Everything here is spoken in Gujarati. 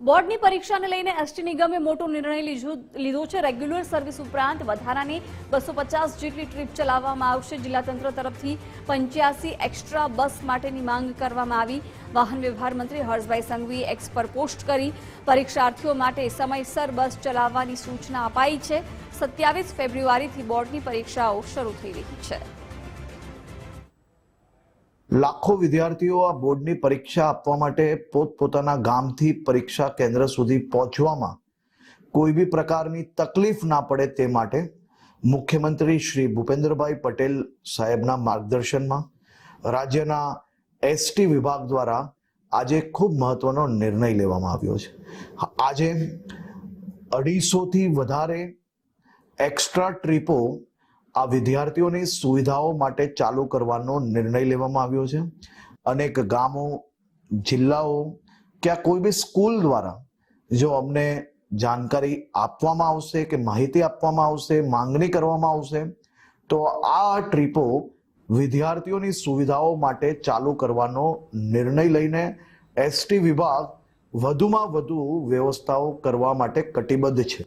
બોર્ડની પરીક્ષાને લઈને એસટી નિગમે મોટો નિર્ણય લીધો છે। રેગ્યુલર સર્વિસ ઉપરાંત વધારાની 250 જેટલી ટ્રીપ ચલાવવામાં આવશે। જિલ્લા તંત્ર તરફથી 85 એક્સ્ટ્રા બસ માટેની માંગ કરવામાં આવી। વાહન વ્યવહાર મંત્રી હર્ષભાઈ સંઘવીએ એક્સ પર પોસ્ટ કરી પરીક્ષાર્થીઓ માટે સમયસર બસ ચલાવવાની સૂચના અપાઈ છે। 27 ફેબ્રુઆરીથી બોર્ડની પરીક્ષાઓ શરૂ થઈ રહી છે। લાખો વિદ્યાર્થીઓ આ બોર્ડની પરીક્ષા આપવા માટે પોતપોતાના ગામથી પરીક્ષા કેન્દ્ર સુધી પહોંચવામાં કોઈ બી પ્રકારની તકલીફ ના પડે તે માટે મુખ્યમંત્રી શ્રી ભૂપેન્દ્રભાઈ પટેલ સાહેબના માર્ગદર્શનમાં રાજ્યના એસટી વિભાગ દ્વારા આજે ખૂબ મહત્વનો નિર્ણય લેવામાં આવ્યો છે। આજે 250થી વધારે એક્સ્ટ્રા ટ્રીપો આ વિદ્યાર્થીઓની સુવિધાઓ માટે ચાલુ કરવાનો નિર્ણય લેવામાં આવ્યો છે। અનેક ગામો, જિલ્લાઓ કે કોઈ બી સ્કૂલ દ્વારા જો અમને જાણકારી આપવામાં આવશે કે માહિતી આપવામાં આવશે, માંગણી કરવામાં આવશે તો આ ટ્રીપો વિદ્યાર્થીઓની સુવિધાઓ માટે ચાલુ કરવાનો નિર્ણય લઈને એસટી વિભાગ વધુમાં વધુ વ્યવસ્થાઓ કરવા માટે કટિબદ્ધ છે।